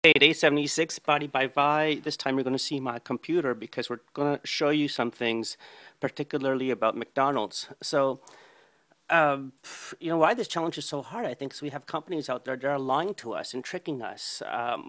Hey, day 76, Body by Vi. This time you're going to see my computer because we're going to show you some things, particularly about McDonald's. So, why this challenge is so hard, I think, is we have companies out there that are lying to us and tricking us,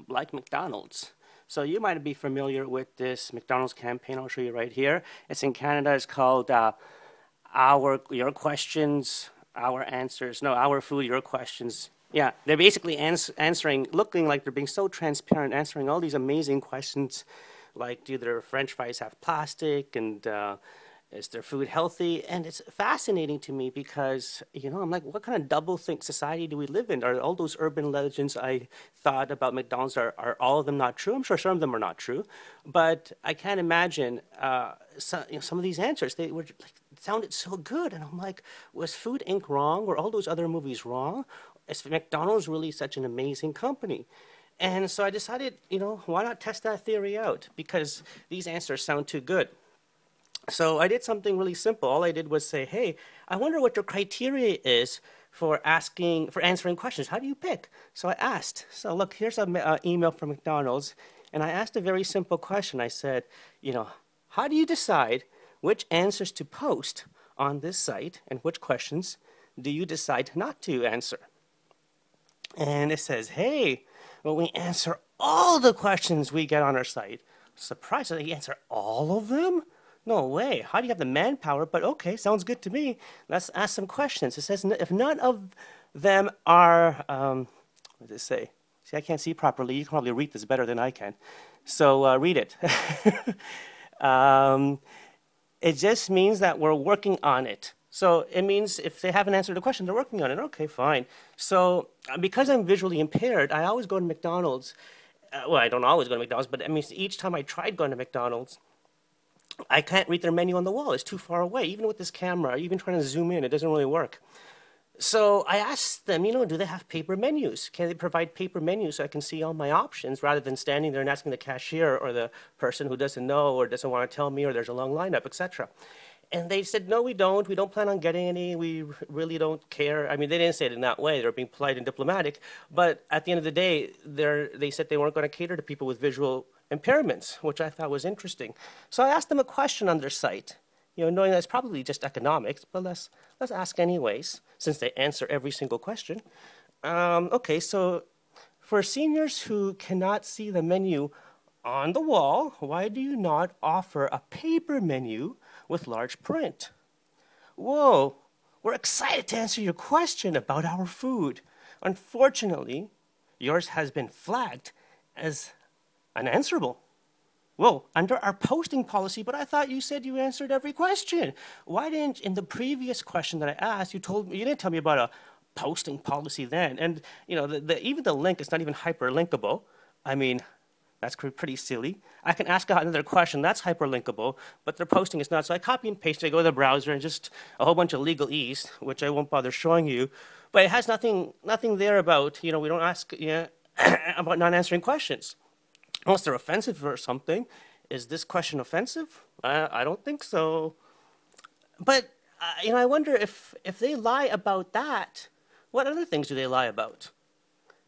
like McDonald's. So you might be familiar with this McDonald's campaign. I'll show you right here. It's in Canada. It's called Your Questions, Our Answers. No, Our Food, Your Questions. Yeah, they're basically answering, looking like they're being so transparent, answering all these amazing questions, like do their French fries have plastic, and is their food healthy? And it's fascinating to me because, I'm like, what kind of double-think society do we live in? Are all those urban legends I thought about McDonald's, are all of them not true? I'm sure some of them are not true, but I can't imagine some of these answers. They were like, sounded so good, and I'm like, was Food Inc. wrong? Were all those other movies wrong? Is McDonald's really such an amazing company? And so I decided, why not test that theory out? Because these answers sound too good. So I did something really simple. All I did was say, hey, I wonder what your criteria is for answering questions. How do you pick? So I asked. So look, here's an email from McDonald's, and I asked a very simple question. I said, how do you decide which answers to post on this site and which questions do you decide not to answer? And it says, hey, well, we answer all the questions we get on our site. Surprised that you answer all of them? No way. How do you have the manpower? But okay, sounds good to me. Let's ask some questions. It says, if none of them are, what does it say? See, I can't see properly. You can probably read this better than I can. So read it. It just means that we're working on it. So it means if they haven't answered the question, they're working on it. Okay, fine. So because I'm visually impaired, I always go to McDonald's. Well, I don't always go to McDonald's, but I mean, each time I tried going to McDonald's, I can't read their menu on the wall. It's too far away. Even with this camera, even trying to zoom in, it doesn't really work. So I asked them, do they have paper menus? Can they provide paper menus so I can see all my options rather than standing there and asking the cashier or the person who doesn't know or doesn't want to tell me or there's a long lineup, etc. And they said, no, we don't. We don't plan on getting any. We really don't care. I mean, they didn't say it in that way. They were being polite and diplomatic. But at the end of the day, they said they weren't going to cater to people with visual impairments, which I thought was interesting. So I asked them a question on their site, knowing that it's probably just economics, but let's ask anyways, since they answer every single question. Okay, so for seniors who cannot see the menu on the wall, why do you not offer a paper menu with large print? Whoa, we're excited to answer your question about our food. Unfortunately, yours has been flagged as unanswerable. Whoa, under our posting policy, but I thought you said you answered every question. Why didn't, in the previous question that I asked, you didn't tell me about a posting policy then? And, even the link is not even hyperlinkable. I mean, that's pretty silly. I can ask another question, that's hyperlinkable, but their posting is not. So I copy and paste it, I go to the browser, and just a whole bunch of legalese, which I won't bother showing you. But it has nothing there about, we don't ask about not answering questions. Unless they're offensive or something. Is this question offensive? I don't think so. But, I wonder if they lie about that, what other things do they lie about?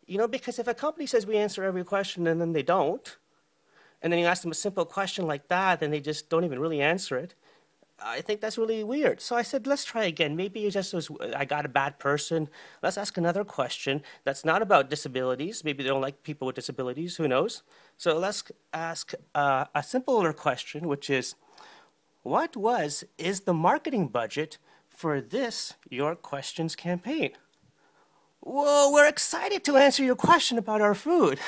Because if a company says we answer every question and then they don't, and then you ask them a simple question like that, and they just don't even really answer it, I think that's really weird. So I said, let's try again. Maybe it just was, I got a bad person. Let's ask another question that's not about disabilities. Maybe they don't like people with disabilities. Who knows? So let's ask a simpler question, which is, what is the marketing budget for this Your Questions campaign? Whoa, we're excited to answer your question about our food.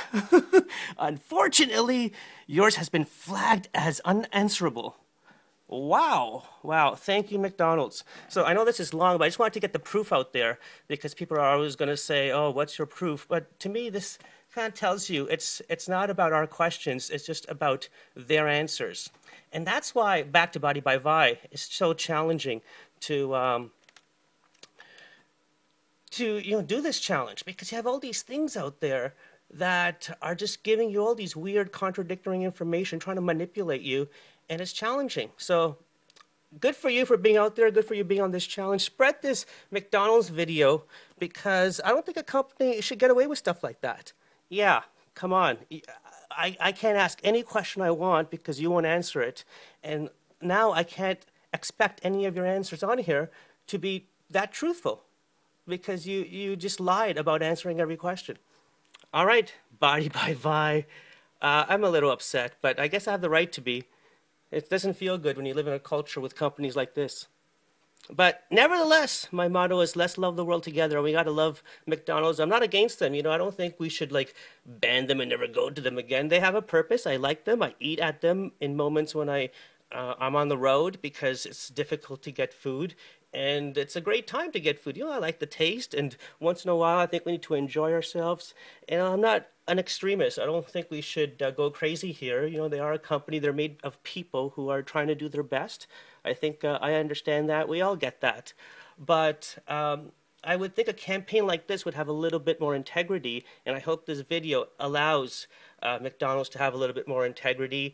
Unfortunately, yours has been flagged as unanswerable. Wow. Thank you, McDonald's. So I know this is long, but I just wanted to get the proof out there because people are always going to say, oh, what's your proof? But to me, this kind of tells you it's not about our questions. It's just about their answers. And that's why Back to Body by Vi is so challenging to do this challenge, because you have all these things out there that are just giving you all these weird contradictory information, trying to manipulate you, and it's challenging. So good for you for being out there. Good for you being on this challenge. Spread this McDonald's video, because I don't think a company should get away with stuff like that. Yeah, come on. I can't ask any question I want because you won't answer it. And now I can't expect any of your answers on here to be that truthful because you just lied about answering every question. All right, body by vi. I'm a little upset, but I guess I have the right to be. It doesn't feel good when you live in a culture with companies like this. But nevertheless, my motto is let's love the world together. We got to love McDonald's. I'm not against them. I don't think we should like ban them and never go to them again. They have a purpose. I like them. I eat at them in moments when I'm on the road because it's difficult to get food. And it's a great time to get food. I like the taste. And once in a while, I think we need to enjoy ourselves. And I'm not an extremist. I don't think we should go crazy here. They are a company. They're made of people who are trying to do their best. I think I understand that. We all get that. But I would think a campaign like this would have a little bit more integrity. And I hope this video allows McDonald's to have a little bit more integrity.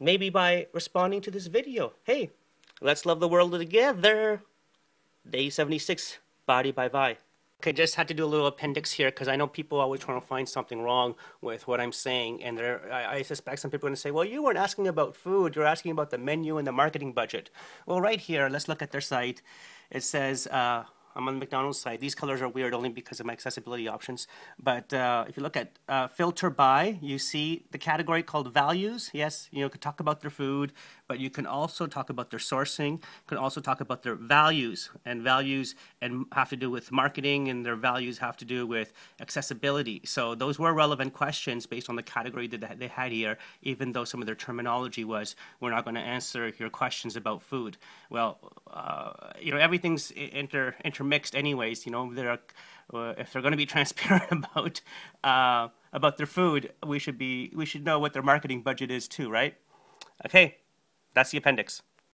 Maybe by responding to this video. Hey, let's love the world together. Day 76, body by vi. Okay, just had to do a little appendix here because I know people always trying to find something wrong with what I'm saying. And I suspect some people are going to say, well, you weren't asking about food. You're asking about the menu and the marketing budget. Well, right here, let's look at their site. It says, I'm on the McDonald's site. These colors are weird only because of my accessibility options. But if you look at filter by, you see the category called values. Yes, you can talk about their food, but you can also talk about their sourcing. You can also talk about their values and have to do with marketing, and their values have to do with accessibility. So those were relevant questions based on the category that they had here, even though some of their terminology was, we're not going to answer your questions about food. Well, everything's intermixed anyways. If they're going to be transparent about their food, we should know what their marketing budget is too, right? Okay, that's the appendix.